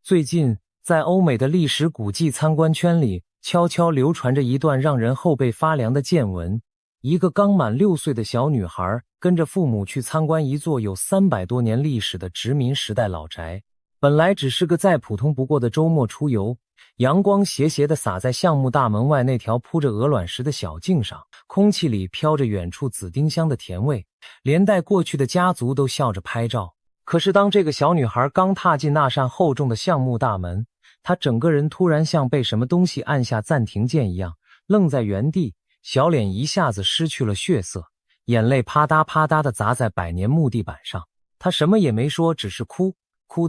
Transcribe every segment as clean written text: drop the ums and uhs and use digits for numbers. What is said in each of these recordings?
最近，在欧美的历史古迹参观圈里，悄悄流传着一段让人后背发凉的见闻。一个刚满6岁的小女孩跟着父母去参观一座有300多年历史的殖民时代老宅。本来只是个再普通不过的周末出游，阳光斜斜地洒在橡木大门外那条铺着鹅卵石的小径上，空气里飘着远处紫丁香的甜味，连带过去的家族都笑着拍照。可是当这个小女孩刚踏进那扇厚重的橡木大门，她整个人突然像被什么东西按下暂停键一样，愣在原地，小脸一下子失去了血色，眼泪啪嗒啪嗒地砸在百年木地板上。她什么也没说，只是哭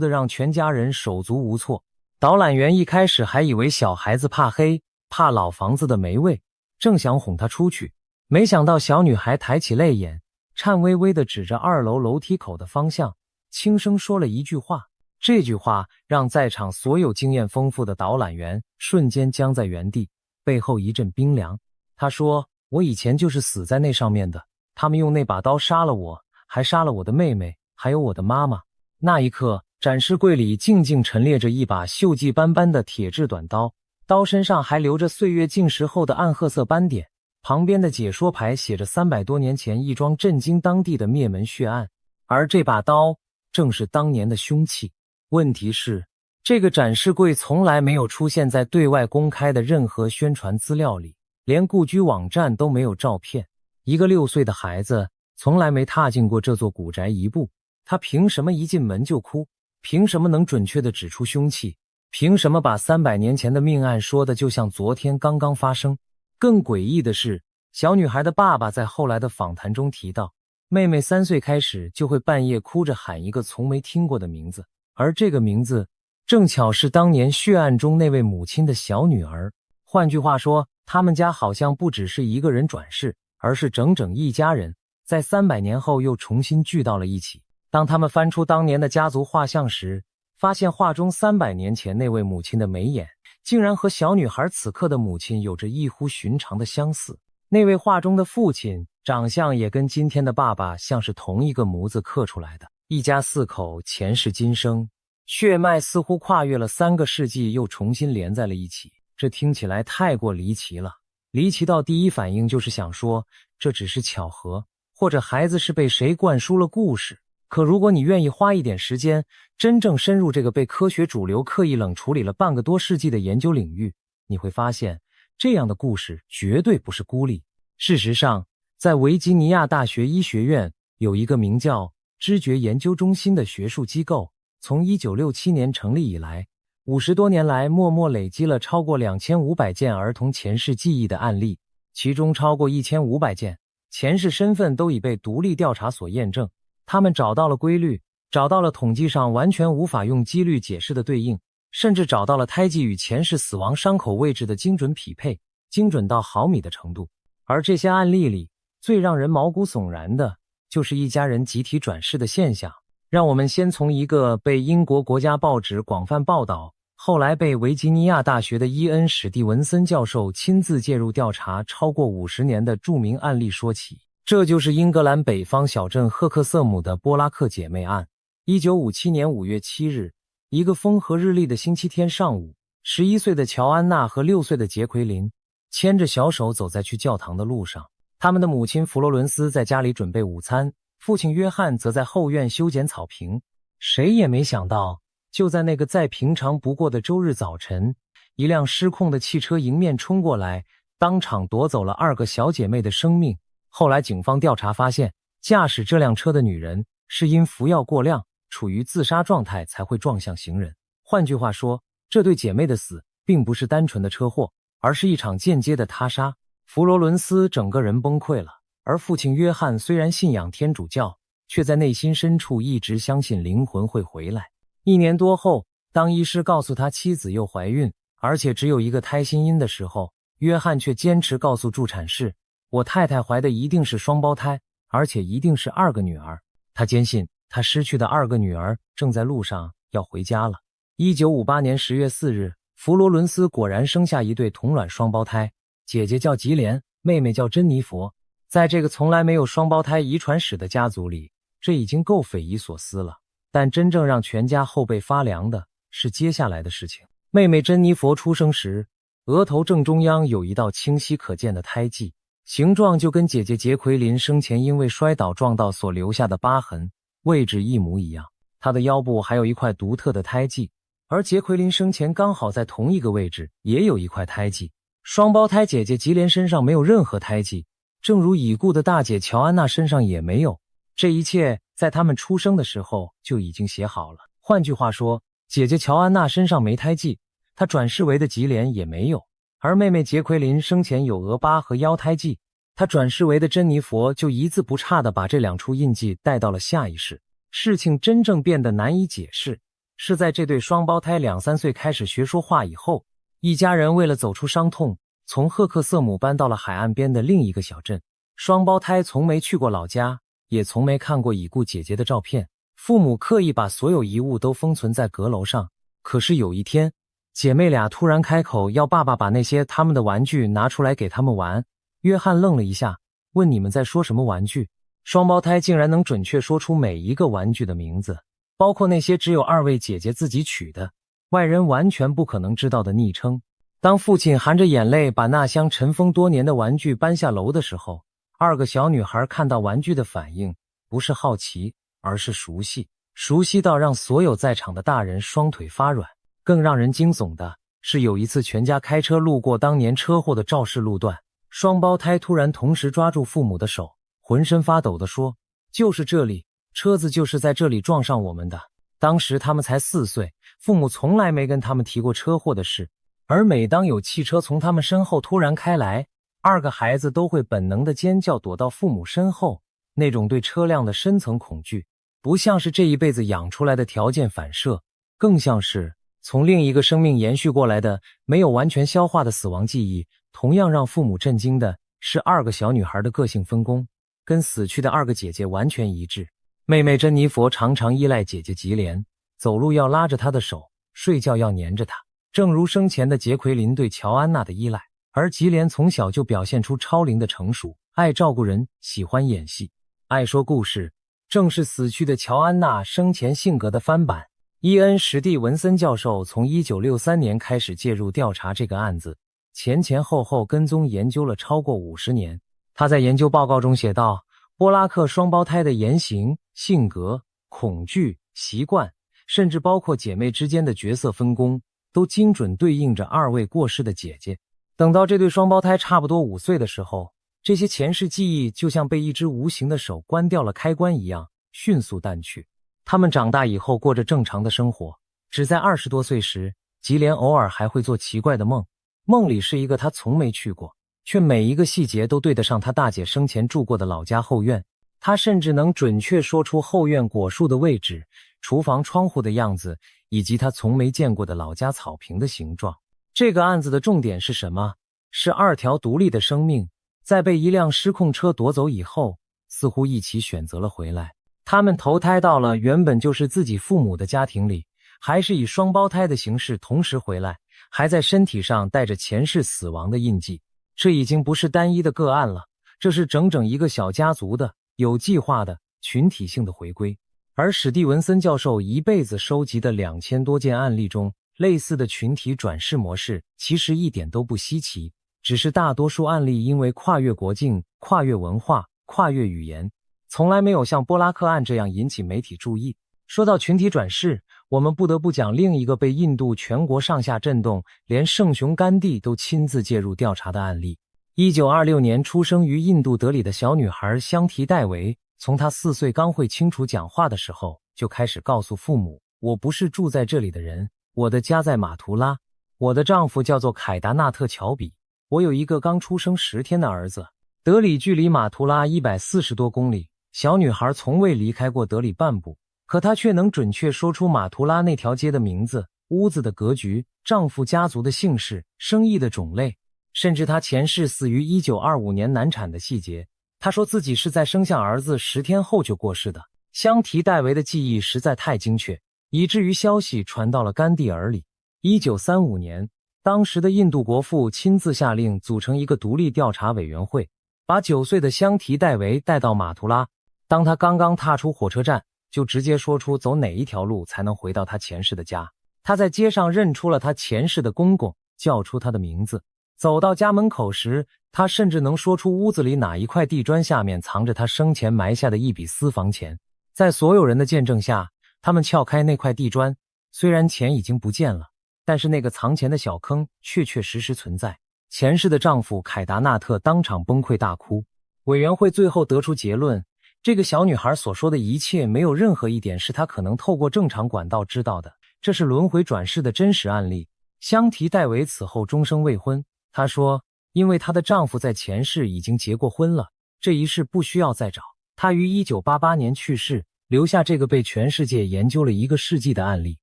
得让全家人手足无措。导览员一开始还以为小孩子怕黑，怕老房子的霉味，正想哄她出去，没想到小女孩抬起泪眼，颤巍巍地指着2楼楼梯口的方向，轻声说了一句话。这句话让在场所有经验丰富的导览员瞬间僵在原地，背后一阵冰凉。他说，我以前就是死在那上面的，他们用那把刀杀了我，还杀了我的妹妹，还有我的妈妈。那一刻，展示柜里静静陈列着一把锈迹斑斑的铁质短刀，刀身上还留着岁月浸蚀后的暗褐色斑点，旁边的解说牌写着300多年前一桩震惊当地的灭门血案，而这把刀正是当年的凶器。问题是，这个展示柜从来没有出现在对外公开的任何宣传资料里，连故居网站都没有照片。一个6岁的孩子从来没踏进过这座古宅一步，他凭什么一进门就哭？凭什么能准确地指出凶器？凭什么把300年前的命案说的就像昨天刚刚发生？更诡异的是，小女孩的爸爸在后来的访谈中提到，妹妹3岁开始就会半夜哭着喊一个从没听过的名字，而这个名字正巧是当年血案中那位母亲的小女儿。换句话说，他们家好像不只是一个人转世，而是整整一家人，在300年后又重新聚到了一起。当他们翻出当年的家族画像时，发现画中300年前那位母亲的眉眼，竟然和小女孩此刻的母亲有着异乎寻常的相似。那位画中的父亲，长相也跟今天的爸爸像是同一个模子刻出来的。一家4口前世今生，血脉似乎跨越了3个世纪，又重新连在了一起。这听起来太过离奇了，离奇到第一反应就是想说，这只是巧合，或者孩子是被谁灌输了故事。可如果你愿意花一点时间，真正深入这个被科学主流刻意冷处理了半个多世纪的研究领域，你会发现，这样的故事绝对不是孤立。事实上，在维吉尼亚大学医学院有一个名叫知觉研究中心的学术机构，从1967年成立以来，50多年来默默累积了超过2500件儿童前世记忆的案例，其中超过1500件前世身份都已被独立调查所验证。他们找到了规律，找到了统计上完全无法用几率解释的对应，甚至找到了胎记与前世死亡伤口位置的精准匹配，精准到毫米的程度。而这些案例里，最让人毛骨悚然的就是一家人集体转世的现象。让我们先从一个被英国国家报纸广泛报道，后来被维吉尼亚大学的伊恩·史蒂文森教授亲自介入调查超过50年的著名案例说起。这就是英格兰北方小镇赫克瑟姆的波拉克姐妹案。1957年5月7日，一个风和日丽的星期天上午，11岁的乔安娜和6岁的杰奎琳牵着小手走在去教堂的路上。他们的母亲弗罗伦斯在家里准备午餐，父亲约翰则在后院修剪草坪。谁也没想到，就在那个再平常不过的周日早晨，一辆失控的汽车迎面冲过来，当场夺走了2个小姐妹的生命。后来警方调查发现，驾驶这辆车的女人是因服药过量，处于自杀状态才会撞向行人。换句话说，这对姐妹的死并不是单纯的车祸，而是一场间接的他杀。弗罗伦斯整个人崩溃了，而父亲约翰虽然信仰天主教，却在内心深处一直相信灵魂会回来。1年多后，当医师告诉他妻子又怀孕，而且只有一个胎心音的时候，约翰却坚持告诉助产士，我太太怀的一定是双胞胎，而且一定是2个女儿。他坚信他失去的2个女儿正在路上要回家了。1958年10月4日，弗罗伦斯果然生下一对同卵双胞胎，姐姐叫吉莲，妹妹叫珍妮佛。在这个从来没有双胞胎遗传史的家族里，这已经够匪夷所思了。但真正让全家后背发凉的是接下来的事情。妹妹珍妮佛出生时，额头正中央有一道清晰可见的胎记，形状就跟姐姐杰奎琳生前因为摔倒撞到所留下的疤痕位置一模一样。她的腰部还有一块独特的胎记，而杰奎琳生前刚好在同一个位置也有一块胎记。双胞胎姐姐吉莲身上没有任何胎记，正如已故的大姐乔安娜身上也没有。这一切在他们出生的时候就已经写好了。换句话说，姐姐乔安娜身上没胎记，她转世为的吉莲也没有。而妹妹杰奎琳生前有额疤和腰胎记，她转世为的珍妮佛就一字不差地把这两处印记带到了下一世。事情真正变得难以解释，是在这对双胞胎2-3岁开始学说话以后，一家人为了走出伤痛，从赫克瑟姆搬到了海岸边的另一个小镇。双胞胎从没去过老家，也从没看过已故姐姐的照片。父母刻意把所有遗物都封存在阁楼上。可是有一天，姐妹俩突然开口要爸爸把那些他们的玩具拿出来给他们玩。约翰愣了一下，问你们在说什么玩具？双胞胎竟然能准确说出每一个玩具的名字，包括那些只有二位姐姐自己取的，外人完全不可能知道的昵称。当父亲含着眼泪把那箱尘封多年的玩具搬下楼的时候，二个小女孩看到玩具的反应不是好奇，而是熟悉，熟悉到让所有在场的大人双腿发软。更让人惊悚的是，有一次全家开车路过当年车祸的肇事路段，双胞胎突然同时抓住父母的手，浑身发抖地说，就是这里，车子就是在这里撞上我们的。当时他们才4岁，父母从来没跟他们提过车祸的事，而每当有汽车从他们身后突然开来，二个孩子都会本能的尖叫，躲到父母身后。那种对车辆的深层恐惧，不像是这一辈子养出来的条件反射，更像是从另一个生命延续过来的没有完全消化的死亡记忆。同样让父母震惊的是，二个小女孩的个性分工跟死去的二个姐姐完全一致。妹妹珍妮佛常常依赖姐姐吉莲，走路要拉着她的手，睡觉要黏着她，正如生前的杰奎琳对乔安娜的依赖。而吉莲从小就表现出超龄的成熟，爱照顾人，喜欢演戏，爱说故事，正是死去的乔安娜生前性格的翻版。伊恩·史蒂文森教授从1963年开始介入调查这个案子，前后跟踪研究了超过50年。他在研究报告中写道，波拉克双胞胎的言行、性格、恐惧、习惯，甚至包括姐妹之间的角色分工，都精准对应着二位过世的姐姐。等到这对双胞胎差不多5岁的时候，这些前世记忆就像被一只无形的手关掉了开关一样，迅速淡去。他们长大以后过着正常的生活，只在20多岁时，吉莲偶尔还会做奇怪的梦，梦里是一个他从没去过，却每一个细节都对得上他大姐生前住过的老家后院。他甚至能准确说出后院果树的位置、厨房窗户的样子，以及他从没见过的老家草坪的形状。这个案子的重点是什么？是2条独立的生命，在被一辆失控车夺走以后，似乎一起选择了回来。他们投胎到了原本就是自己父母的家庭里，还是以双胞胎的形式同时回来，还在身体上带着前世死亡的印记。这已经不是单一的个案了，这是整整一个小家族的、有计划的、群体性的回归。而史蒂文森教授一辈子收集的2000多件案例中，类似的群体转世模式其实一点都不稀奇，只是大多数案例因为跨越国境、跨越文化、跨越语言，从来没有像波拉克案这样引起媒体注意。说到群体转世，我们不得不讲另一个被印度全国上下震动，连圣雄甘地都亲自介入调查的案例。1926年出生于印度德里的小女孩香缇戴维，从她4岁刚会清楚讲话的时候，就开始告诉父母，我不是住在这里的人，我的家在马图拉，我的丈夫叫做凯达纳特乔比，我有一个刚出生10天的儿子。德里距离马图拉140多公里，小女孩从未离开过德里半步，可她却能准确说出马图拉那条街的名字、屋子的格局、丈夫家族的姓氏、生意的种类，甚至她前世死于1925年难产的细节。她说自己是在生下儿子10天后就过世的。香缇戴维的记忆实在太精确，以至于消息传到了甘地耳里。1935年，当时的印度国父亲自下令组成一个独立调查委员会，把9岁的香缇戴维带到马图拉。当他刚刚踏出火车站，就直接说出走哪一条路才能回到他前世的家。他在街上认出了他前世的公公，叫出他的名字。走到家门口时，他甚至能说出屋子里哪一块地砖下面藏着他生前埋下的一笔私房钱。在所有人的见证下，他们撬开那块地砖，虽然钱已经不见了，但是那个藏钱的小坑确确实实存在。前世的丈夫凯达纳特当场崩溃大哭。委员会最后得出结论，这个小女孩所说的一切没有任何一点是她可能透过正常管道知道的，这是轮回转世的真实案例。香缇戴维此后终生未婚，她说因为她的丈夫在前世已经结过婚了，这一世不需要再找。她于1988年去世，留下这个被全世界研究了1个世纪的案例。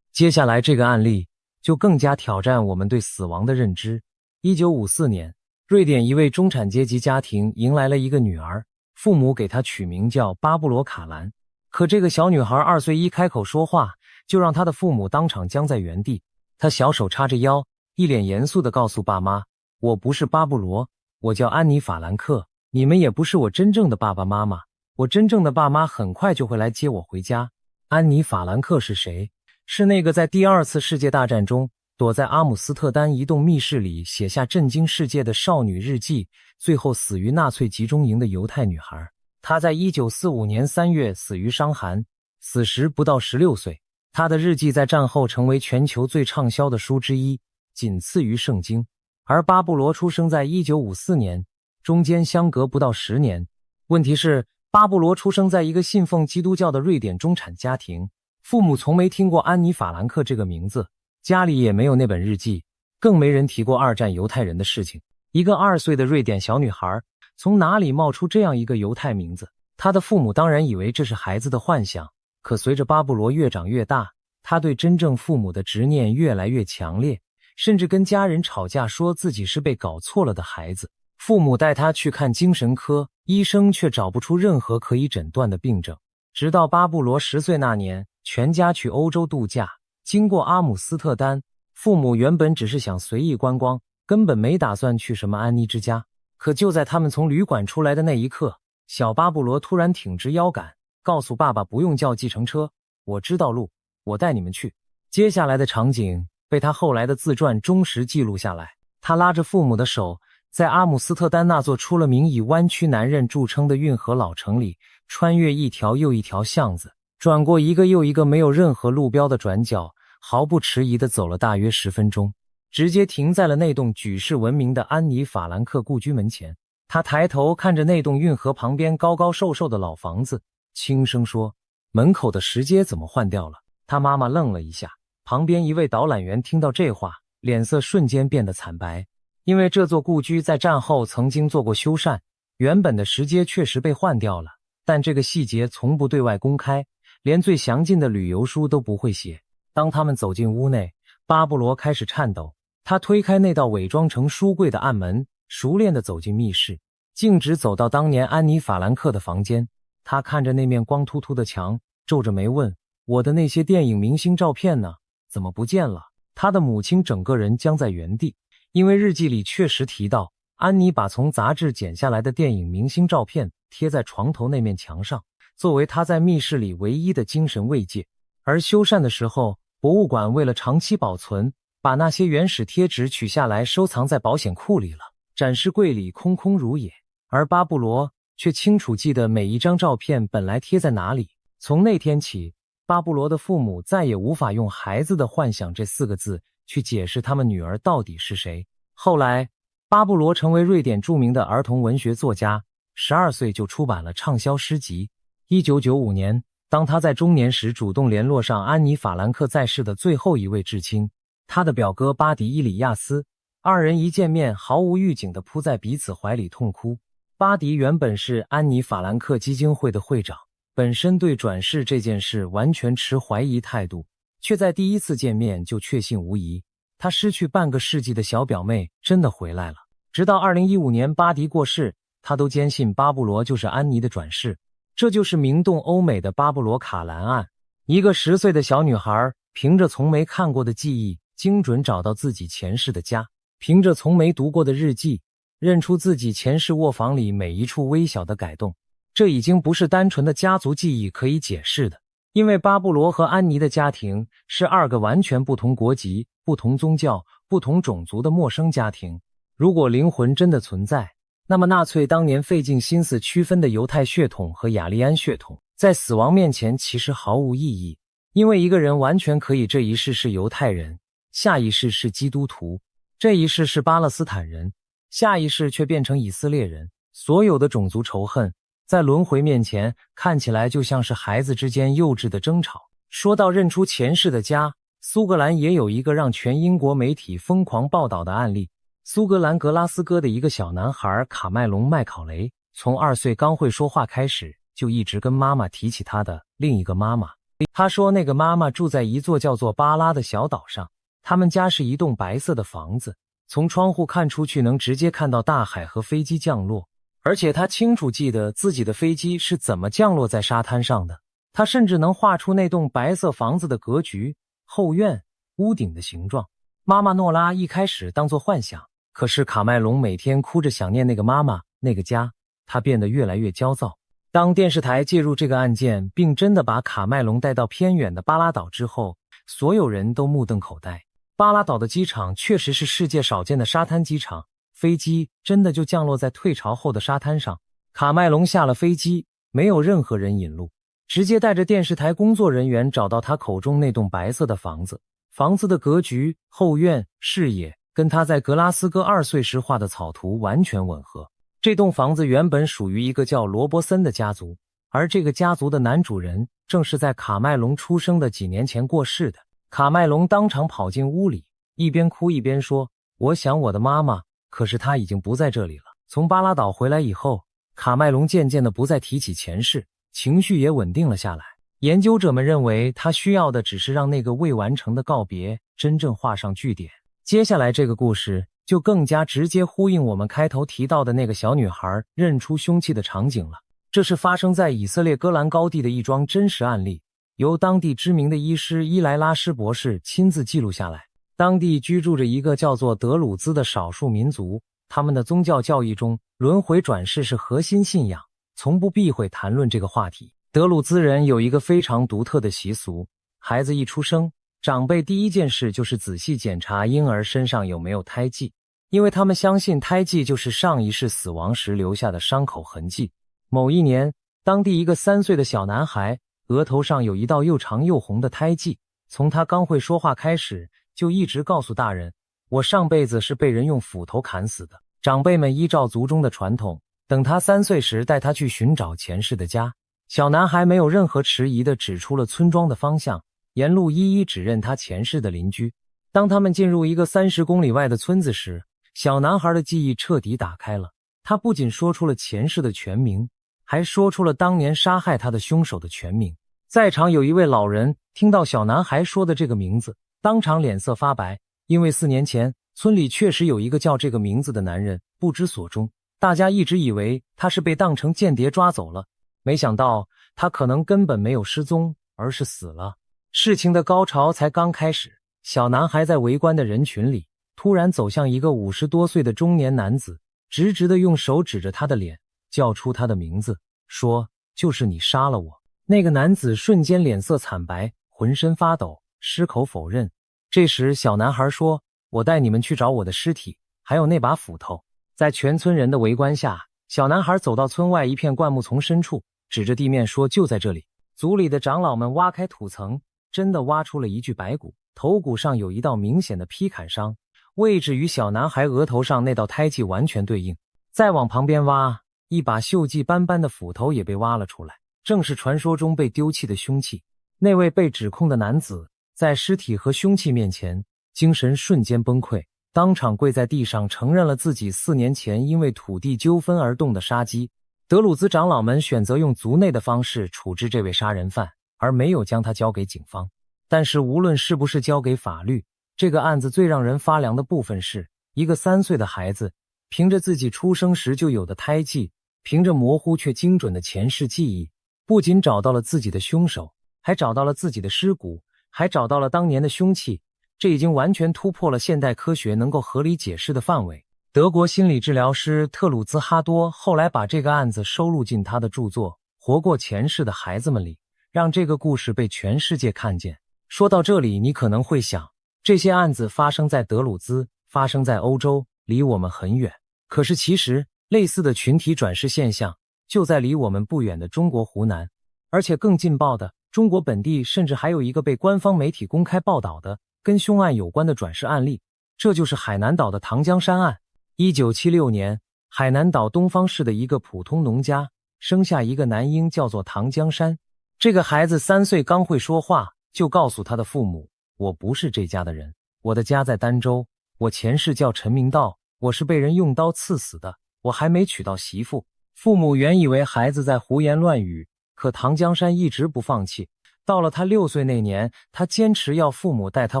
接下来这个案例就更加挑战我们对死亡的认知。1954年，瑞典一位中产阶级家庭迎来了一个女儿，父母给她取名叫巴布罗卡兰。可这个小女孩2岁一开口说话，就让她的父母当场僵在原地。她小手叉着腰，一脸严肃地告诉爸妈，我不是巴布罗，我叫安妮法兰克，你们也不是我真正的爸爸妈妈，我真正的爸妈很快就会来接我回家。安妮法兰克是谁？是那个在第2次世界大战中躲在阿姆斯特丹一栋密室里写下震惊世界的少女日记，最后死于纳粹集中营的犹太女孩。她在1945年3月死于伤寒，死时不到16岁。她的日记在战后成为全球最畅销的书之一，仅次于圣经。而巴布罗出生在1954年，中间相隔不到10年。问题是，巴布罗出生在一个信奉基督教的瑞典中产家庭，父母从没听过安妮法兰克这个名字，家里也没有那本日记，更没人提过2战犹太人的事情。一个2岁的瑞典小女孩，从哪里冒出这样一个犹太名字？她的父母当然以为这是孩子的幻想，可随着巴布罗越长越大，他对真正父母的执念越来越强烈，甚至跟家人吵架，说自己是被搞错了的孩子。父母带他去看精神科，医生却找不出任何可以诊断的病症。直到巴布罗10岁那年，全家去欧洲度假，经过阿姆斯特丹，父母原本只是想随意观光，根本没打算去什么安妮之家。可就在他们从旅馆出来的那一刻，小巴布罗突然挺直腰杆，告诉爸爸不用叫计程车，我知道路，我带你们去。接下来的场景被他后来的自传忠实记录下来。他拉着父母的手，在阿姆斯特丹那座出了名以弯曲难认著称的运河老城里，穿越一条又一条巷子，转过一个又一个没有任何路标的转角，毫不迟疑地走了大约10分钟，直接停在了那栋举世闻名的安妮法兰克故居门前。他抬头看着那栋运河旁边高高瘦瘦的老房子，轻声说，门口的石阶怎么换掉了？他妈妈愣了一下，旁边一位导览员听到这话，脸色瞬间变得惨白。因为这座故居在战后曾经做过修缮，原本的石阶确实被换掉了，但这个细节从不对外公开，连最详尽的旅游书都不会写。当他们走进屋内，巴布罗开始颤抖，他推开那道伪装成书柜的暗门，熟练地走进密室，径直走到当年安妮法兰克的房间。他看着那面光秃秃的墙，皱着眉问，我的那些电影明星照片呢？怎么不见了？他的母亲整个人僵在原地，因为日记里确实提到，安妮把从杂志剪下来的电影明星照片贴在床头那面墙上，作为她在密室里唯一的精神慰藉。而修缮的时候，博物馆为了长期保存，把那些原始贴纸取下来收藏在保险库里了，展示柜里空空如也。而巴布罗却清楚记得每一张照片本来贴在哪里。从那天起，巴布罗的父母再也无法用孩子的幻想这4个字去解释他们女儿到底是谁。后来，巴布罗成为瑞典著名的儿童文学作家，12岁就出版了畅销诗集。1995年，当他在中年时主动联络上安妮法兰克在世的最后一位至亲，他的表哥巴迪伊里亚斯，二人一见面毫无预警地扑在彼此怀里痛哭。巴迪原本是安妮法兰克基金会的会长，本身对转世这件事完全持怀疑态度，却在第一次见面就确信无疑，他失去半个世纪的小表妹真的回来了。直到2015年巴迪过世，他都坚信巴布罗就是安妮的转世。这就是名动欧美的巴布罗卡兰案。一个10岁的小女孩，凭着从没看过的记忆，精准找到自己前世的家，凭着从没读过的日记，认出自己前世卧房里每一处微小的改动。这已经不是单纯的家族记忆可以解释的。因为巴布罗和安妮的家庭是2个完全不同国籍、不同宗教、不同种族的陌生家庭。如果灵魂真的存在，那么纳粹当年费尽心思区分的犹太血统和雅利安血统，在死亡面前其实毫无意义。因为一个人完全可以这一世是犹太人，下一世是基督徒，这一世是巴勒斯坦人，下一世却变成以色列人。所有的种族仇恨在轮回面前看起来就像是孩子之间幼稚的争吵。说到认出前世的家，苏格兰也有一个让全英国媒体疯狂报道的案例。苏格兰格拉斯哥的一个小男孩卡麦隆·麦考雷，从2岁刚会说话开始，就一直跟妈妈提起他的另一个妈妈。他说那个妈妈住在一座叫做巴拉的小岛上，他们家是一栋白色的房子，从窗户看出去能直接看到大海和飞机降落，而且他清楚记得自己的飞机是怎么降落在沙滩上的。他甚至能画出那栋白色房子的格局、后院、屋顶的形状。妈妈诺拉一开始当作幻想，可是卡麦隆每天哭着想念那个妈妈、那个家，他变得越来越焦躁。当电视台介入这个案件，并真的把卡麦隆带到偏远的巴拉岛之后，所有人都目瞪口呆。巴拉岛的机场确实是世界少见的沙滩机场，飞机真的就降落在退潮后的沙滩上。卡麦隆下了飞机，没有任何人引路，直接带着电视台工作人员找到他口中那栋白色的房子。房子的格局、后院、视野跟他在格拉斯哥2岁时画的草图完全吻合。这栋房子原本属于一个叫罗伯森的家族，而这个家族的男主人正是在卡麦隆出生的几年前过世的。卡麦隆当场跑进屋里，一边哭一边说：“我想我的妈妈，可是她已经不在这里了。”从巴拉岛回来以后，卡麦隆渐渐地不再提起前世，情绪也稳定了下来。研究者们认为他需要的只是让那个未完成的告别真正画上句点。接下来这个故事就更加直接呼应我们开头提到的那个小女孩认出凶器的场景了。这是发生在以色列戈兰高地的一桩真实案例，由当地知名的医师伊莱拉施博士亲自记录下来。当地居住着一个叫做德鲁兹的少数民族，他们的宗教教义中轮回转世是核心信仰，从不避讳谈论这个话题。德鲁兹人有一个非常独特的习俗，孩子一出生，长辈第一件事就是仔细检查婴儿身上有没有胎记，因为他们相信胎记就是上一世死亡时留下的伤口痕迹。某一年，当地一个3岁的小男孩额头上有一道又长又红的胎记，从他刚会说话开始，就一直告诉大人，我上辈子是被人用斧头砍死的。长辈们依照族中的传统，等他3岁时带他去寻找前世的家。小男孩没有任何迟疑地指出了村庄的方向，沿路一一指认他前世的邻居。当他们进入一个30公里外的村子时，小男孩的记忆彻底打开了。他不仅说出了前世的全名，还说出了当年杀害他的凶手的全名。在场有一位老人听到小男孩说的这个名字，当场脸色发白，因为4年前村里确实有一个叫这个名字的男人不知所终，大家一直以为他是被当成间谍抓走了，没想到他可能根本没有失踪，而是死了。事情的高潮才刚开始，小男孩在围观的人群里突然走向一个50多岁的中年男子，直直地用手指着他的脸，叫出他的名字，说：“就是你杀了我。”那个男子瞬间脸色惨白，浑身发抖，矢口否认。这时小男孩说：“我带你们去找我的尸体，还有那把斧头。”在全村人的围观下，小男孩走到村外一片灌木丛深处，指着地面说：“就在这里。”族里的长老们挖开土层，真的挖出了一具白骨，头骨上有一道明显的劈砍伤，位置与小男孩额头上那道胎记完全对应。再往旁边挖，一把锈迹斑斑的斧头也被挖了出来，正是传说中被丢弃的凶器。那位被指控的男子在尸体和凶器面前，精神瞬间崩溃，当场跪在地上承认了自己4年前因为土地纠纷而动的杀机。德鲁兹长老们选择用族内的方式处置这位杀人犯，而没有将他交给警方。但是无论是不是交给法律，这个案子最让人发凉的部分是，一个3岁的孩子凭着自己出生时就有的胎记，凭着模糊却精准的前世记忆，不仅找到了自己的凶手，还找到了自己的尸骨，还找到了当年的凶器。这已经完全突破了现代科学能够合理解释的范围。德国心理治疗师特鲁兹哈多后来把这个案子收录进他的著作《活过前世的孩子们》里，让这个故事被全世界看见。说到这里，你可能会想，这些案子发生在德鲁兹，发生在欧洲，离我们很远。可是其实，类似的群体转世现象就在离我们不远的中国湖南。而且更劲爆的，中国本地甚至还有一个被官方媒体公开报道的跟凶案有关的转世案例，这就是海南岛的唐江山案。1976年，海南岛东方市的一个普通农家生下一个男婴，叫做唐江山。这个孩子3岁刚会说话，就告诉他的父母，我不是这家的人，我的家在儋州，我前世叫陈明道，我是被人用刀刺死的，我还没娶到媳妇。父母原以为孩子在胡言乱语，可唐江山一直不放弃。到了他6岁那年，他坚持要父母带他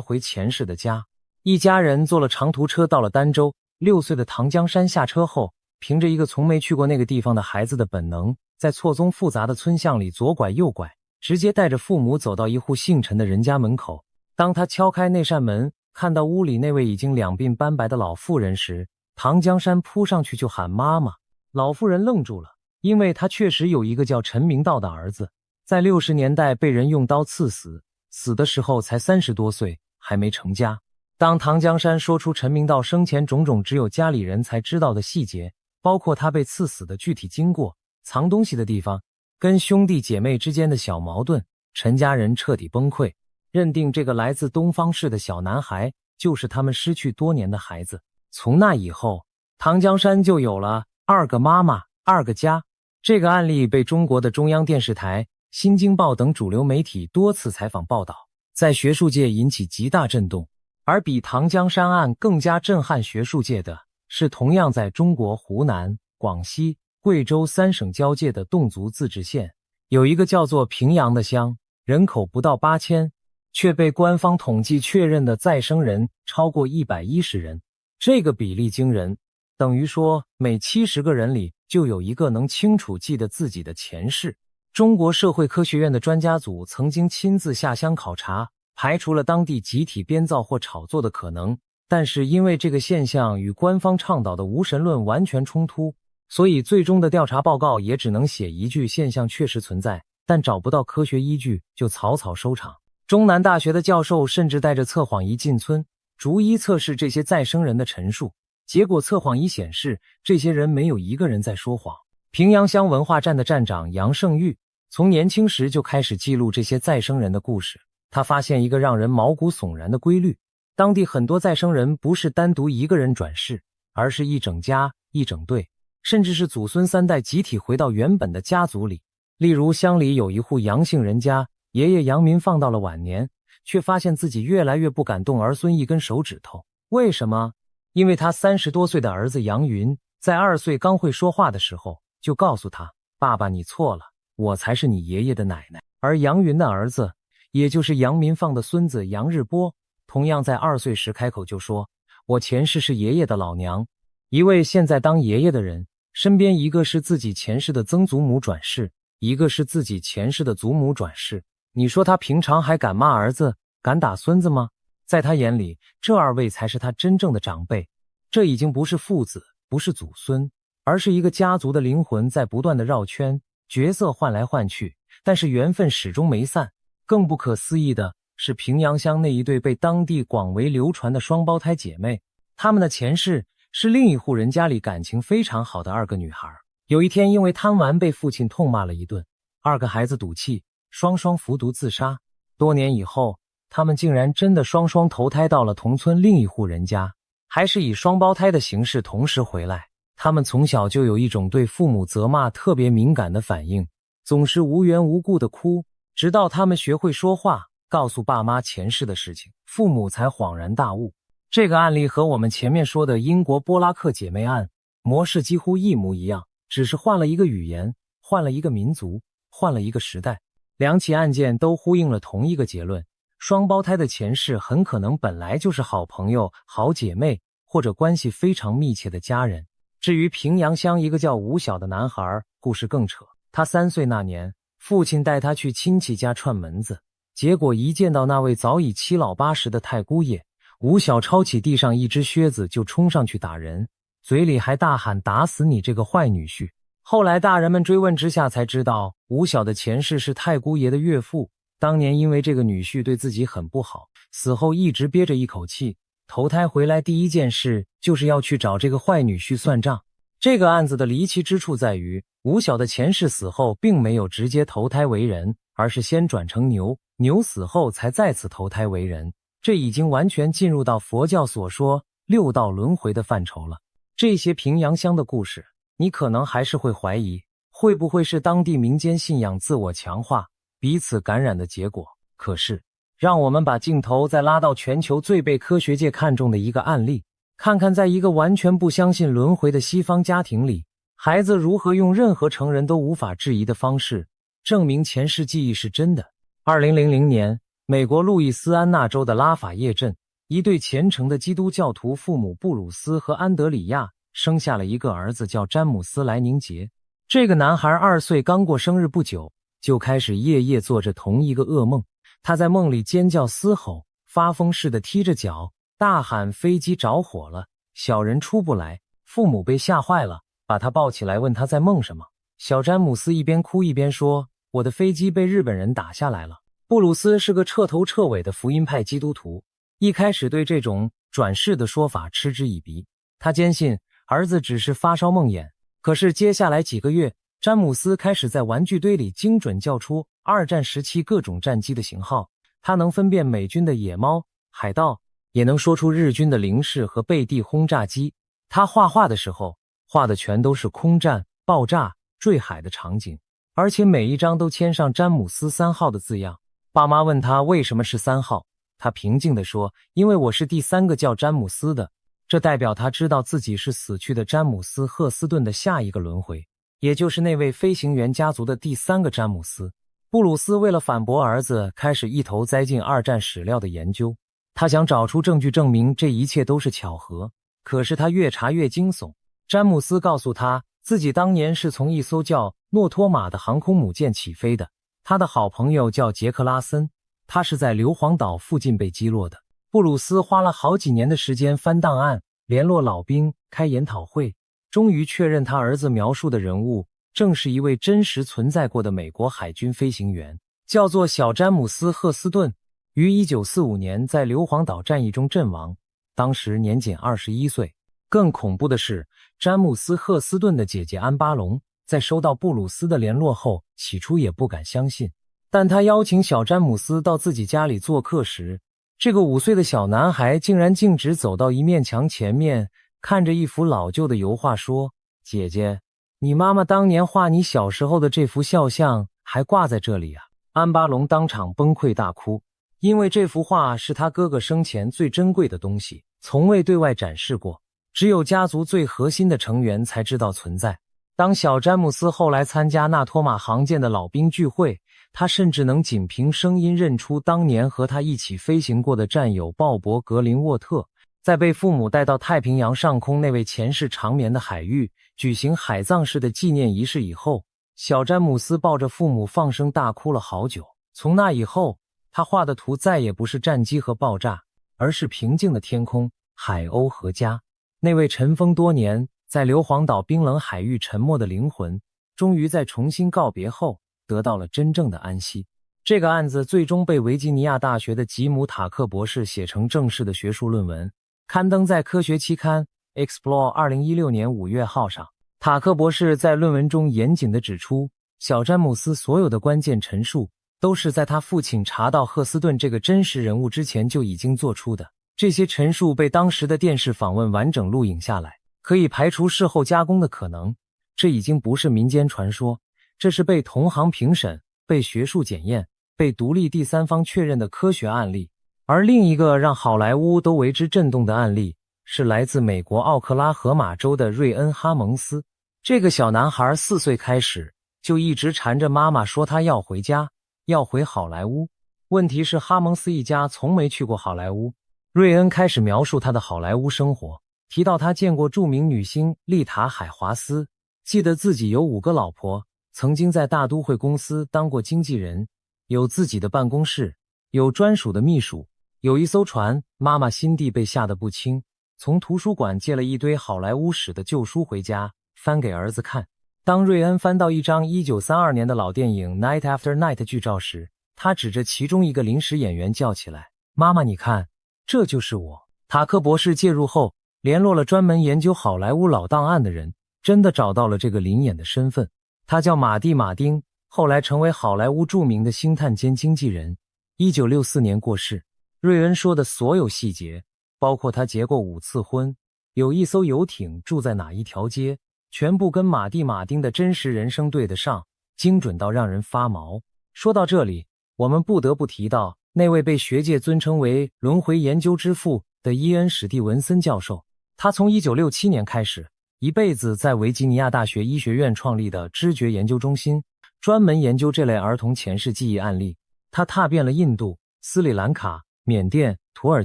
回前世的家。一家人坐了长途车到了儋州。6岁的唐江山下车后，凭着一个从没去过那个地方的孩子的本能，在错综复杂的村巷里左拐右拐，直接带着父母走到一户姓陈的人家门口。当他敲开那扇门，看到屋里那位已经两鬓斑白的老妇人时，唐江山扑上去就喊妈妈。老妇人愣住了，因为他确实有一个叫陈明道的儿子，在60年代被人用刀刺死，死的时候才30多岁，还没成家。当唐江山说出陈明道生前种种只有家里人才知道的细节，包括他被刺死的具体经过、藏东西的地方，跟兄弟姐妹之间的小矛盾，陈家人彻底崩溃，认定这个来自东方市的小男孩就是他们失去多年的孩子。从那以后，唐江山就有了2个妈妈、2个家。这个案例被中国的中央电视台、新京报等主流媒体多次采访报道，在学术界引起极大震动。而比唐江山案更加震撼学术界的是，同样在中国湖南、广西、贵州3省交界的侗族自治县，有一个叫做平阳的乡，人口不到8000，却被官方统计确认的再生人超过110人。这个比例惊人，等于说每70个人里就有一个能清楚记得自己的前世。中国社会科学院的专家组曾经亲自下乡考察，排除了当地集体编造或炒作的可能，但是因为这个现象与官方倡导的无神论完全冲突，所以最终的调查报告也只能写一句现象确实存在，但找不到科学依据就草草收场。中南大学的教授甚至带着测谎仪进村，逐一测试这些再生人的陈述，结果测谎仪显示，这些人没有一个人在说谎。平阳乡文化站的站长杨胜玉从年轻时就开始记录这些再生人的故事。他发现一个让人毛骨悚然的规律，当地很多再生人不是单独一个人转世，而是一整家、一整队，甚至是祖孙3代集体回到原本的家族里。例如乡里有一户杨姓人家，爷爷杨民放到了晚年，却发现自己越来越不敢动儿孙一根手指头。为什么？因为他30多岁的儿子杨云，在2岁刚会说话的时候，就告诉他，爸爸你错了，我才是你爷爷的奶奶。而杨云的儿子，也就是杨民放的孙子杨日波，同样在2岁时开口就说，我前世是爷爷的老娘。一位现在当爷爷的人，身边一个是自己前世的曾祖母转世，一个是自己前世的祖母转世。你说他平常还敢骂儿子，敢打孙子吗？在他眼里，这2位才是他真正的长辈。这已经不是父子，不是祖孙，而是一个家族的灵魂在不断的绕圈，角色换来换去，但是缘分始终没散。更不可思议的是，平阳乡那一对被当地广为流传的双胞胎姐妹，她们的前世是另一户人家里感情非常好的2个女孩。有一天因为贪玩被父亲痛骂了一顿，2个孩子赌气，双双服毒自杀。多年以后，她们竟然真的双双投胎到了同村另一户人家，还是以双胞胎的形式同时回来。她们从小就有一种对父母责骂特别敏感的反应，总是无缘无故的哭，直到他们学会说话，告诉爸妈前世的事情，父母才恍然大悟。这个案例和我们前面说的英国波拉克姐妹案模式几乎一模一样，只是换了一个语言，换了一个民族，换了一个时代。2起案件都呼应了同一个结论，双胞胎的前世很可能本来就是好朋友、好姐妹，或者关系非常密切的家人。至于平阳乡一个叫吴晓的男孩，故事更扯。他3岁那年，父亲带他去亲戚家串门子，结果一见到那位早已7老8十的太姑爷，吴晓抄起地上一只靴子就冲上去打人，嘴里还大喊打死你这个坏女婿。后来大人们追问之下才知道，吴晓的前世是太姑爷的岳父，当年因为这个女婿对自己很不好，死后一直憋着一口气，投胎回来第一件事就是要去找这个坏女婿算账。这个案子的离奇之处在于，吴晓的前世死后并没有直接投胎为人，而是先转成牛，牛死后才再次投胎为人，这已经完全进入到佛教所说六道轮回的范畴了。这些平阳乡的故事，你可能还是会怀疑，会不会是当地民间信仰自我强化、彼此感染的结果？可是，让我们把镜头再拉到全球最被科学界看重的一个案例，看看在一个完全不相信轮回的西方家庭里，孩子如何用任何成人都无法质疑的方式，证明前世记忆是真的。2000年，美国路易斯安那州的拉法叶镇，一对虔诚的基督教徒父母布鲁斯和安德里亚生下了一个儿子，叫詹姆斯·莱宁杰。这个男孩2岁刚过生日不久，就开始夜夜做着同一个噩梦。他在梦里尖叫嘶吼，发疯似的踢着脚，大喊飞机着火了，小人出不来。父母被吓坏了，把他抱起来问他在梦什么。小詹姆斯一边哭一边说，我的飞机被日本人打下来了。布鲁斯是个彻头彻尾的福音派基督徒，一开始对这种转世的说法嗤之以鼻，他坚信儿子只是发烧梦魇。可是接下来几个月，詹姆斯开始在玩具堆里精准叫出二战时期各种战机的型号，他能分辨美军的野猫、海盗，也能说出日军的零式和贝蒂轰炸机。他画画的时候，画的全都是空战、爆炸、坠海的场景，而且每一张都签上詹姆斯3号的字样。爸妈问他为什么是3号，他平静地说，因为我是第3个叫詹姆斯的，这代表他知道自己是死去的詹姆斯·赫斯顿的下一个轮回，也就是那位飞行员家族的第3个詹姆斯。布鲁斯为了反驳儿子，开始一头栽进二战史料的研究，他想找出证据证明这一切都是巧合。可是他越查越惊悚。詹姆斯告诉他，自己当年是从一艘叫诺托马的航空母舰起飞的，他的好朋友叫杰克拉森，他是在硫磺岛附近被击落的。布鲁斯花了好几年的时间翻档案，联络老兵，开研讨会，终于确认他儿子描述的人物正是一位真实存在过的美国海军飞行员，叫做小詹姆斯·赫斯顿，于1945年在硫磺岛战役中阵亡，当时年仅21岁。更恐怖的是，詹姆斯·赫斯顿的姐姐安巴隆在收到布鲁斯的联络后，起初也不敢相信，但她邀请小詹姆斯到自己家里做客时，这个5岁的小男孩竟然径直走到一面墙前面，看着一幅老旧的油画说，姐姐，你妈妈当年画你小时候的这幅肖像还挂在这里啊。安巴隆当场崩溃大哭，因为这幅画是他哥哥生前最珍贵的东西，从未对外展示过，只有家族最核心的成员才知道存在。当小詹姆斯后来参加纳托马航舰的老兵聚会，他甚至能仅凭声音认出当年和他一起飞行过的战友鲍勃·格林沃特。在被父母带到太平洋上空那位前世长眠的海域举行海葬式的纪念仪式以后，小詹姆斯抱着父母放声大哭了好久。从那以后，他画的图再也不是战机和爆炸，而是平静的天空、海鸥和家。那位尘封多年，在硫磺岛冰冷海域沉没的灵魂，终于在重新告别后得到了真正的安息。这个案子最终被维吉尼亚大学的吉姆·塔克博士写成正式的学术论文，刊登在科学期刊 Explore 2016年5月号上。塔克博士在论文中严谨地指出，小詹姆斯所有的关键陈述都是在他父亲查到赫斯顿这个真实人物之前就已经做出的。这些陈述被当时的电视访问完整录影下来，可以排除事后加工的可能。这已经不是民间传说，这是被同行评审、被学术检验、被独立第三方确认的科学案例。而另一个让好莱坞都为之震动的案例，是来自美国奥克拉荷马州的瑞恩·哈蒙斯。这个小男孩4岁开始就一直缠着妈妈说他要回家，要回好莱坞。问题是哈蒙斯一家从没去过好莱坞。瑞恩开始描述他的好莱坞生活，提到他见过著名女星丽塔·海华斯，记得自己有5个老婆，曾经在大都会公司当过经纪人，有自己的办公室，有专属的秘书，有一艘船。妈妈心地被吓得不轻，从图书馆借了一堆好莱坞史的旧书回家，翻给儿子看。当瑞恩翻到一张1932年的老电影《Night After Night》剧照时，他指着其中一个临时演员叫起来：妈妈，你看，这就是我。塔克博士介入后，联络了专门研究好莱坞老档案的人，真的找到了这个临演的身份。他叫马蒂·马丁，后来成为好莱坞著名的星探兼经纪人。1964年过世。瑞恩说的所有细节，包括他结过5次婚，有一艘游艇住在哪一条街，全部跟马蒂·马丁的真实人生对得上，精准到让人发毛。说到这里，我们不得不提到那位被学界尊称为轮回研究之父的伊恩·史蒂文森教授。他从1967年开始，一辈子在维吉尼亚大学医学院创立的知觉研究中心，专门研究这类儿童前世记忆案例。他踏遍了印度、斯里兰卡、缅甸、土耳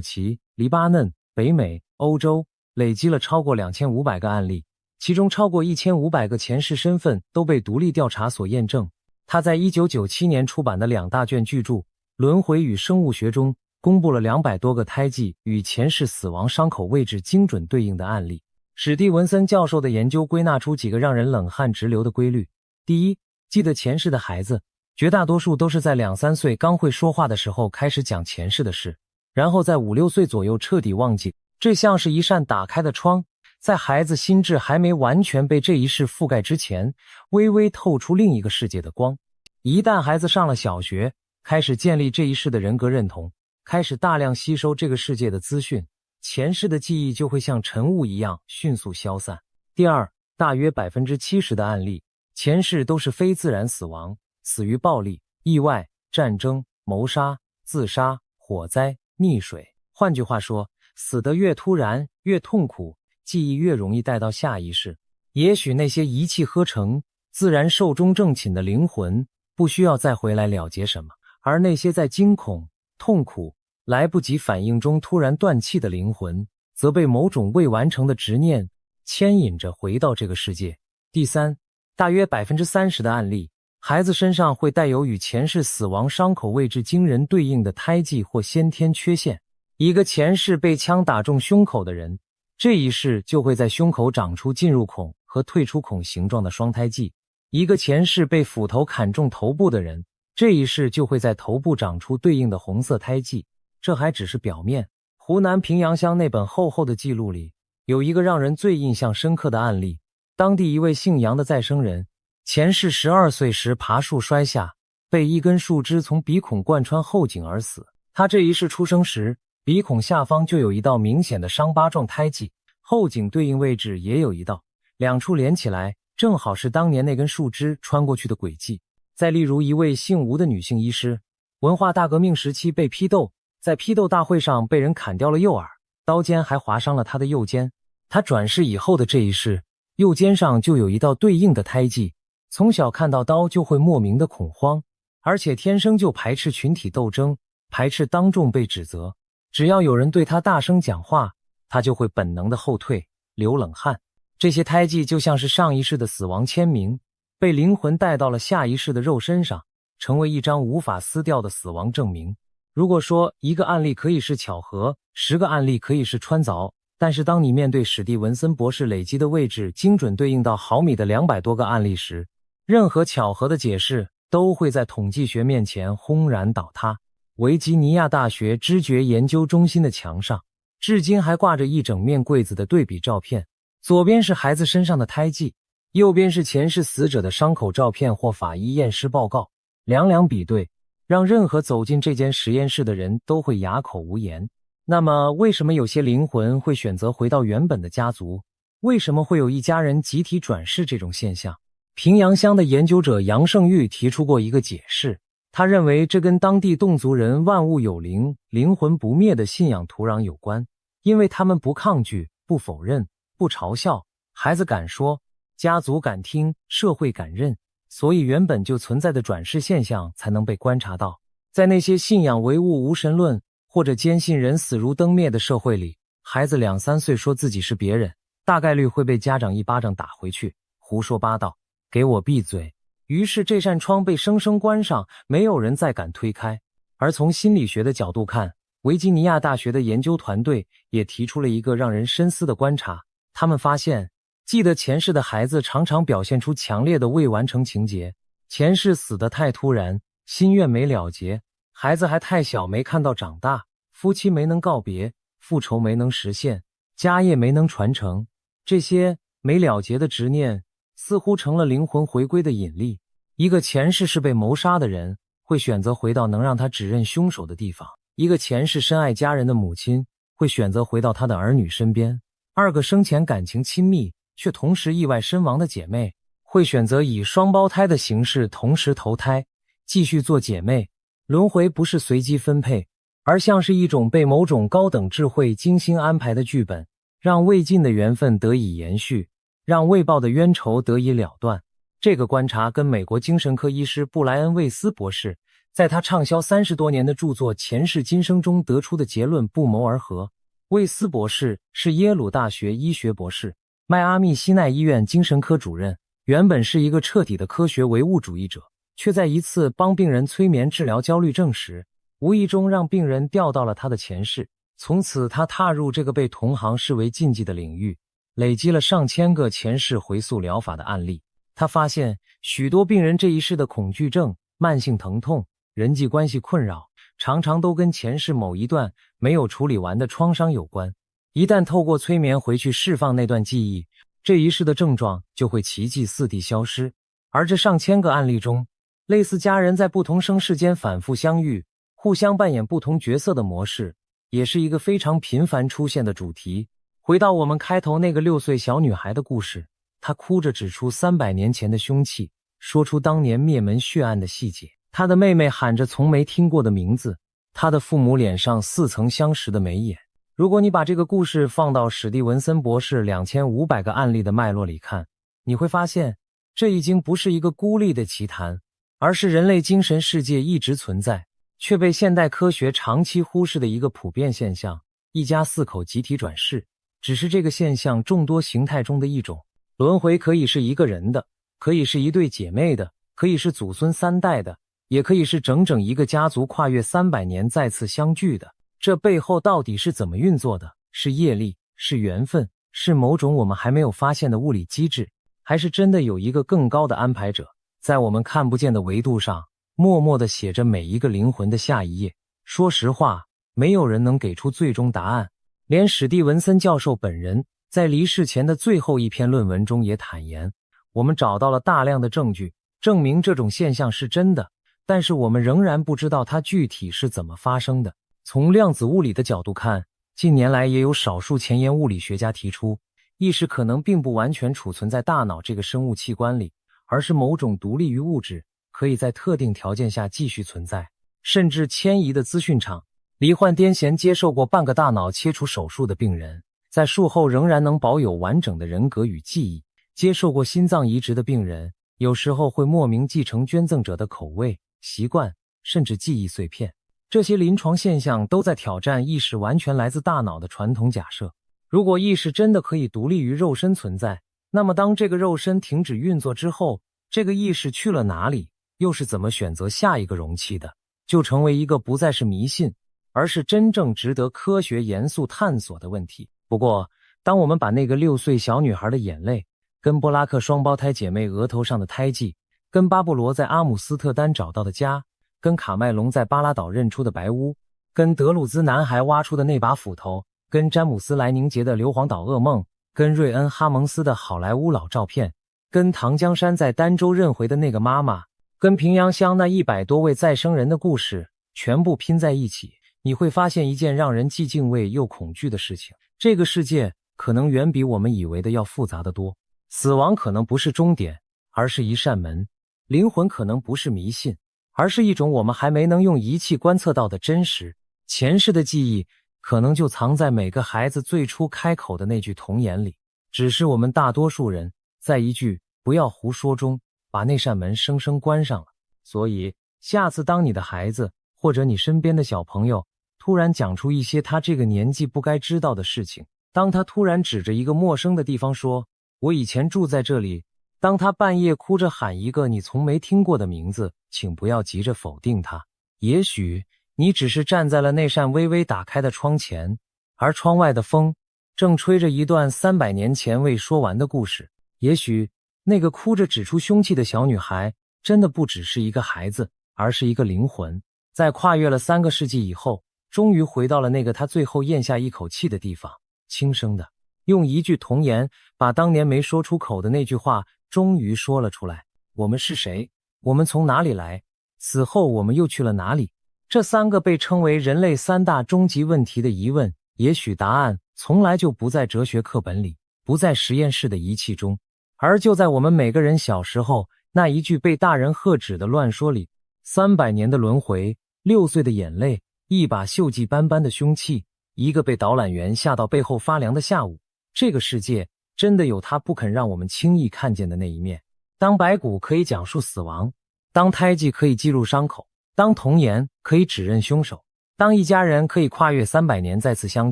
其、黎巴嫩、北美、欧洲，累积了超过2500个案例，其中超过1500个前世身份都被独立调查所验证。他在1997年出版的2大卷巨著《轮回与生物学》中，公布了200多个胎记与前世死亡伤口位置精准对应的案例。史蒂文森教授的研究归纳出几个让人冷汗直流的规律。第一，记得前世的孩子，绝大多数都是在2、3岁刚会说话的时候开始讲前世的事，然后在5、6岁左右彻底忘记。这像是一扇打开的窗，在孩子心智还没完全被这一世覆盖之前，微微透出另一个世界的光。一旦孩子上了小学，开始建立这一世的人格认同，开始大量吸收这个世界的资讯，前世的记忆就会像晨雾一样迅速消散。第二，大约 70% 的案例，前世都是非自然死亡，死于暴力、意外、战争、谋杀、自杀、火灾、溺水。换句话说，死得越突然、越痛苦，记忆越容易带到下一世。也许那些一气呵成、自然寿终正寝的灵魂，不需要再回来了结什么，而那些在惊恐、痛苦、来不及反应中突然断气的灵魂，则被某种未完成的执念牵引着回到这个世界。第三，大约 30% 的案例，孩子身上会带有与前世死亡伤口位置惊人对应的胎记或先天缺陷。一个前世被枪打中胸口的人，这一世就会在胸口长出进入孔和退出孔形状的双胎记。一个前世被斧头砍中头部的人，这一世就会在头部长出对应的红色胎记。这还只是表面。湖南平阳乡那本厚厚的记录里，有一个让人最印象深刻的案例。当地一位姓杨的再生人，前世12岁时爬树摔下，被一根树枝从鼻孔贯穿后颈而死。他这一世出生时，鼻孔下方就有一道明显的伤疤状胎记，后颈对应位置也有一道，2处连起来，正好是当年那根树枝穿过去的轨迹。再例如一位姓吴的女性医师，文化大革命时期被批斗，在批斗大会上被人砍掉了右耳，刀尖还划伤了她的右肩。她转世以后的这一世，右肩上就有一道对应的胎记，从小看到刀就会莫名的恐慌，而且天生就排斥群体斗争，排斥当众被指责。只要有人对她大声讲话，她就会本能的后退，流冷汗。这些胎记就像是上一世的死亡签名，被灵魂带到了下一世的肉身上，成为一张无法撕掉的死亡证明。如果说一个案例可以是巧合，10个案例可以是穿凿，但是当你面对史蒂文森博士累积的位置精准对应到毫米的200多个案例时，任何巧合的解释都会在统计学面前轰然倒塌。维吉尼亚大学知觉研究中心的墙上，至今还挂着一整面柜子的对比照片，左边是孩子身上的胎记，右边是前世死者的伤口照片或法医验尸报告，两两比对，让任何走进这间实验室的人都会哑口无言。那么为什么有些灵魂会选择回到原本的家族？为什么会有一家人集体转世这种现象？平阳乡的研究者杨胜玉提出过一个解释，他认为这跟当地侗族人万物有灵、灵魂不灭的信仰土壤有关，因为他们不抗拒、不否认、不嘲笑，孩子敢说，家族敢听，社会敢认，所以原本就存在的转世现象才能被观察到。在那些信仰唯物无神论或者坚信人死如灯灭的社会里，孩子2、3岁说自己是别人，大概率会被家长一巴掌打回去，胡说八道，给我闭嘴。于是这扇窗被生生关上，没有人再敢推开。而从心理学的角度看，维吉尼亚大学的研究团队也提出了一个让人深思的观察，他们发现记得前世的孩子常常表现出强烈的未完成情节，前世死得太突然，心愿没了结，孩子还太小没看到长大，夫妻没能告别，复仇没能实现，家业没能传承，这些没了结的执念似乎成了灵魂回归的引力。一个前世是被谋杀的人，会选择回到能让他指认凶手的地方；一个前世深爱家人的母亲，会选择回到他的儿女身边；二个生前感情亲密却同时意外身亡的姐妹，会选择以双胞胎的形式同时投胎，继续做姐妹。轮回不是随机分配，而像是一种被某种高等智慧精心安排的剧本，让未尽的缘分得以延续，让未报的冤仇得以了断。这个观察跟美国精神科医师布莱恩·魏斯博士在他畅销30多年的著作《前世今生》中得出的结论不谋而合。魏斯博士是耶鲁大学医学博士，迈阿密西奈医院精神科主任，原本是一个彻底的科学唯物主义者，却在一次帮病人催眠治疗焦虑症时，无意中让病人调到了他的前世。从此他踏入这个被同行视为禁忌的领域，累积了上千个前世回溯疗法的案例。他发现许多病人这一世的恐惧症、慢性疼痛、人际关系困扰，常常都跟前世某一段没有处理完的创伤有关。一旦透过催眠回去释放那段记忆，这一世的症状就会奇迹似地消失。而这上千个案例中，类似家人在不同生世间反复相遇，互相扮演不同角色的模式，也是一个非常频繁出现的主题。回到我们开头那个6岁小女孩的故事，她哭着指出300年前的凶器，说出当年灭门血案的细节。她的妹妹喊着从没听过的名字，她的父母脸上似曾相识的眉眼。如果你把这个故事放到史蒂文森博士2500个案例的脉络里看，你会发现这已经不是一个孤立的奇谈，而是人类精神世界一直存在，却被现代科学长期忽视的一个普遍现象。一家4口集体转世，只是这个现象众多形态中的一种。轮回可以是一个人的，可以是一对姐妹的，可以是祖孙3代的，也可以是整整一个家族跨越300年再次相聚的。这背后到底是怎么运作的？是业力，是缘分，是某种我们还没有发现的物理机制，还是真的有一个更高的安排者，在我们看不见的维度上默默地写着每一个灵魂的下一页？说实话，没有人能给出最终答案。连史蒂文森教授本人在离世前的最后一篇论文中也坦言，我们找到了大量的证据，证明这种现象是真的，但是我们仍然不知道它具体是怎么发生的。从量子物理的角度看，近年来也有少数前沿物理学家提出，意识可能并不完全储存在大脑这个生物器官里，而是某种独立于物质，可以在特定条件下继续存在，甚至迁移的资讯场。罹患癫痫接受过半个大脑切除手术的病人，在术后仍然能保有完整的人格与记忆。接受过心脏移植的病人，有时候会莫名继承捐赠者的口味、习惯，甚至记忆碎片。这些临床现象都在挑战意识完全来自大脑的传统假设。如果意识真的可以独立于肉身存在，那么当这个肉身停止运作之后，这个意识去了哪里？又是怎么选择下一个容器的？就成为一个不再是迷信，而是真正值得科学严肃探索的问题。不过，当我们把那个6岁小女孩的眼泪，跟波拉克双胞胎姐妹额头上的胎记，跟巴布罗在阿姆斯特丹找到的家，跟卡麦隆在巴拉岛认出的白屋，跟德鲁兹男孩挖出的那把斧头，跟詹姆斯莱宁杰的硫磺岛噩梦，跟瑞恩哈蒙斯的好莱坞老照片，跟唐江山在儋州认回的那个妈妈，跟平阳乡那100多位再生人的故事全部拼在一起，你会发现一件让人既敬畏又恐惧的事情。这个世界可能远比我们以为的要复杂得多。死亡可能不是终点，而是一扇门。灵魂可能不是迷信，而是一种我们还没能用仪器观测到的真实。前世的记忆可能就藏在每个孩子最初开口的那句童言里，只是我们大多数人在一句不要胡说中把那扇门生生关上了。所以下次当你的孩子或者你身边的小朋友突然讲出一些他这个年纪不该知道的事情，当他突然指着一个陌生的地方说我以前住在这里，当他半夜哭着喊一个你从没听过的名字，请不要急着否定他。也许你只是站在了那扇微微打开的窗前，而窗外的风正吹着一段300年前未说完的故事。也许那个哭着指出凶器的小女孩真的不只是一个孩子，而是一个灵魂，在跨越了3个世纪以后，终于回到了那个她最后咽下一口气的地方，轻声的用一句童言把当年没说出口的那句话终于说了出来。我们是谁？我们从哪里来？死后我们又去了哪里？这3个被称为人类3大终极问题的疑问，也许答案从来就不在哲学课本里，不在实验室的仪器中，而就在我们每个人小时候那一句被大人喝止的乱说里。300年的轮回，6岁的眼泪，一把锈迹斑斑的凶器，一个被导览员吓到背后发凉的下午。这个世界真的有它不肯让我们轻易看见的那一面。当白骨可以讲述死亡，当胎记可以记录伤口，当童言可以指认凶手，当一家人可以跨越300年再次相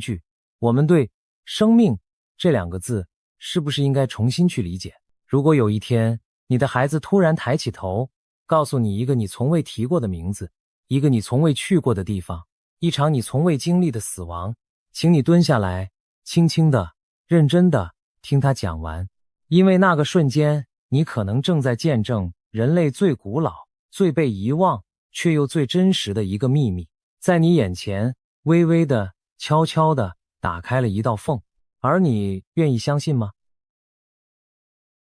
聚，我们对生命这2个字是不是应该重新去理解？如果有一天你的孩子突然抬起头，告诉你一个你从未提过的名字，一个你从未去过的地方，一场你从未经历的死亡，请你蹲下来，轻轻的、认真的听他讲完，因为那个瞬间，你可能正在见证人类最古老、最被遗忘，却又最真实的一个秘密，在你眼前微微的、悄悄的打开了一道缝，而你愿意相信吗？